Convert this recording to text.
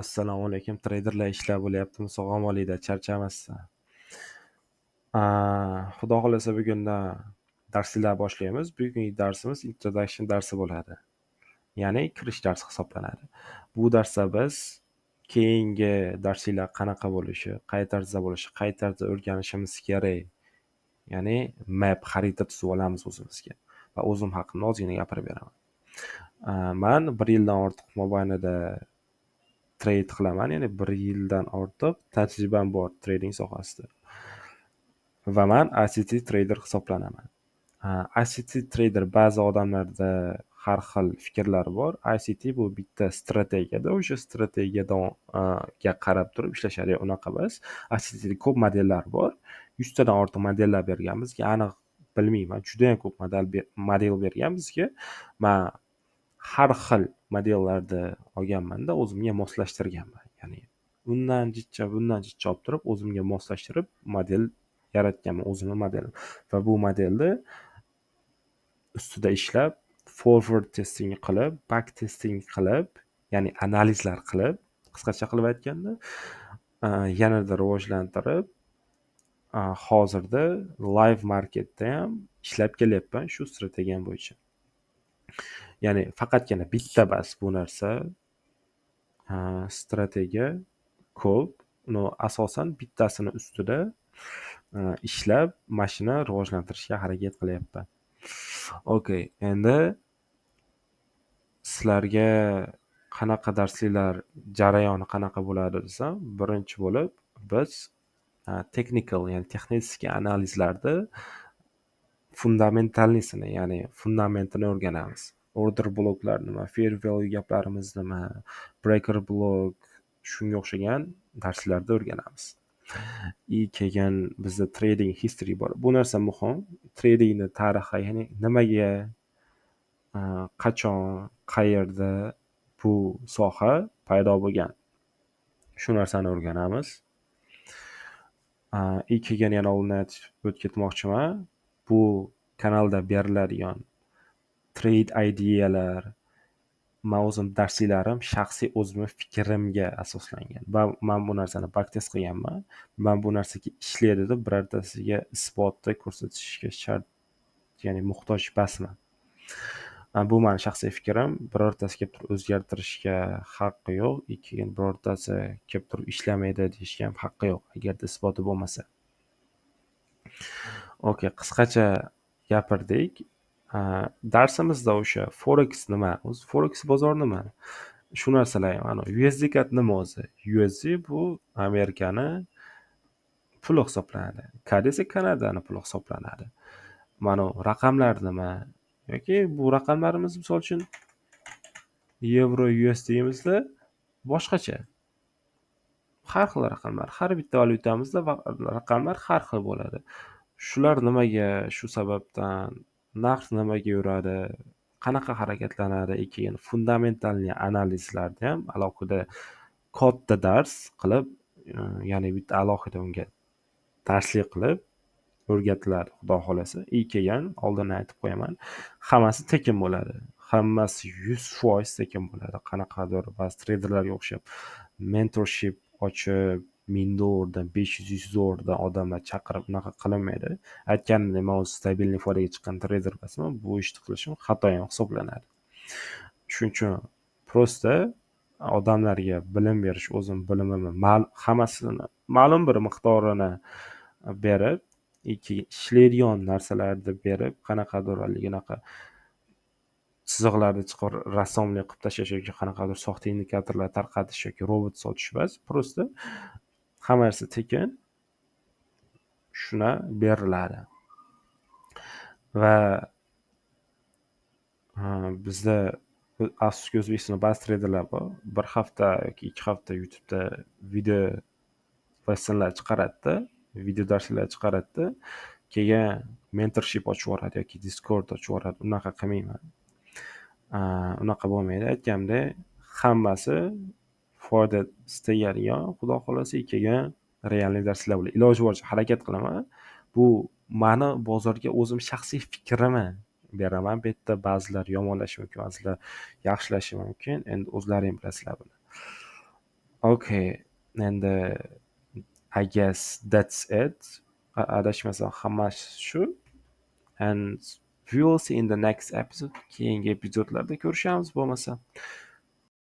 Assalomu alaykum. Treyderlar ishlab bo'lyaptimi? Sog'lom olinglar, charchamasdan. Xudo xolasa bugundan darslar boshlaymiz. Bugungi darsimiz introduction darsi bo'ladi. Ya'ni kirish darsi hisoblanadi. Bu darsda biz keyingi darslar qanaqa bo'lishi, qay tarzda bo'lishi, qay tarzda o'rganishimiz kerak. Ya'ni map, xarita tuzib olamiz o'zimizga va o'zim haqimda ozgina gapirib beraman. Men 1 yildan ortiq mobaynida trade qilaman, ya'ni 1 yildan ortiq tajribam bor trading sohasida. Va men ICT trader hisoblanaman. ICT trader ba'zi odamlarda har xil fikrlar bor. ICT bu bitta strategiyada, o'sha strategiyaga qarab turib ishlashadi. Unaqa emas. ICTda ko'p modellar bor. 100 tadan ortiq modellar bergan bizga. Aniq bilmayman. Juda ham ko'p model bergan bizga. Men har xil modellarni olganman-da, o'zimga moslashtirganman. Ya'ni bundan jicha olib turib, o'zimga moslashtirib model yaratganman, o'zimning modelim. Va bu modelni ustida ishlab, forward testing qilib, back testing qilib, ya'ni analizlar qilib, qisqacha qilib aytganda, yanada rivojlantirib, hozirda live marketda ham ishlab kelyapman shu strategiyam bo'yicha. Ya'ni faqatgina bitta bas bu narsa, strategiya ko'p. Uni asosan bittasini ustida ishlab, mashina rivojlantirishga harakat qilyapman. Okay, endi sizlarga qanaqa darsliklar jarayoni qanaqa bo'ladi desam, birinchi bo'lib biz technical, ya'ni texnik analizlarni fundamentalnisini, ya'ni fundamentini o'rganamiz. Order bloklar nima, fair value gaplarimiz nima, breaker block, shunga o'xshagan darslarda o'rganamiz. Keyin bizda trading history bor. Bu narsa muhim. Tradingni tarixi, ya'ni nimaga, qachon, qayerda bu soha paydo bo'lgan. Shu narsani o'rganamiz. Keyin yana oldin aytib o'tib ketmoqchiman. Bu kanalda beriladigan trade ideyalar, men o'zim darslarim shaxsiy o'zimning fikrimga asoslangan. Men bu narsani backtest qilganman. Men bu narsaga ishlaydi deb birortasiga isbotda ko'rsatishga shart, ya'ni muhtoj emasman. Bu mening shaxsiy fikrim. Birortasi kelib turib o'zgartirishga haqqi yo'q. Keyin birortasi kelib turib ishlamaydi deyishga ham haqqi yo'q, agarda isboti bo'lmasa. Okay, qisqacha gapirdik. Darsimizda o'sha forex nima, o'zi forex bozor nima? Shu narsalar, mana USD kat nima o'zi? USD bu Amerikani puli hisoblanadi. CAD esa Kanadani puli hisoblanadi. Mana raqamlar nima? Yoki bu raqamlarimiz misol uchun yevro USDimizda boshqacha. Har xil raqamlar, har bitta valyutamizda raqamlar har xil bo'ladi. Shular nimaga, shu sababdan narx nimaga yuradi, qanaqa harakatlanadi, keyin fundamentalniy analizlarni ham alohida katta dars qilib, ya'ni bitta alohida unga darslik qilib o'rgatiladi, xudo xolasa. Keyin oldin aytib qo'yaman, hammasi tekin bo'ladi. Hammasi 100% tekin bo'ladi. Qanaqadir ba'zi treyderlarga o'xshab mentorship ochib, $1000 $500 odamlar chaqirib unaqa qilinmaydi. Aytganimdek, men o'z stabilniy foydaga chiqqan treyder emasman. Bu ishni qilishim xato ham hisoblanadi. Shuning uchun prosta odamlarga bilim berish, o'zim bilimimni hammasini ma'lum bir miqdorini berib, ishlaydigan narsalarni berib, qanaqadir anaqa chiziqlarni chiqarib rassomlik qilib tashlash yoki qanaqadir soxta indikatorlar tarqatish yoki robot sotish emas, prosta hamma narsa tekin shuna beriladi. Va bizda afsuski O'zbekistonda ba'zi treyderlar bor, 1 hafta yoki 2 hafta YouTube'da video darslar chiqaradi, video darslar chiqaradi, keyin mentorship ochib yuboradi yoki Discord ochib yuboradi. Unaqa qilmayman. Unaqa bo'lmaydi. Aytganimdek, hammasi foyda istagadigan, xudo xolasa, keyin realniy darslar bo'ladi. Iloji boricha harakat qilaman. Bu meni bozorga o'zim shaxsiy fikrimni, beraman. Bu yerda ba'zilar yomonlashi mumkin, ba'zilar yaxshilashi mumkin. Endi o'zlaring bilasizlar buni. Okay, endi I guess that's it. Adashmasam hammasi shu. And we will see in the next episode. Keyingi epizodlarda ko'rishamiz bo'lmasa.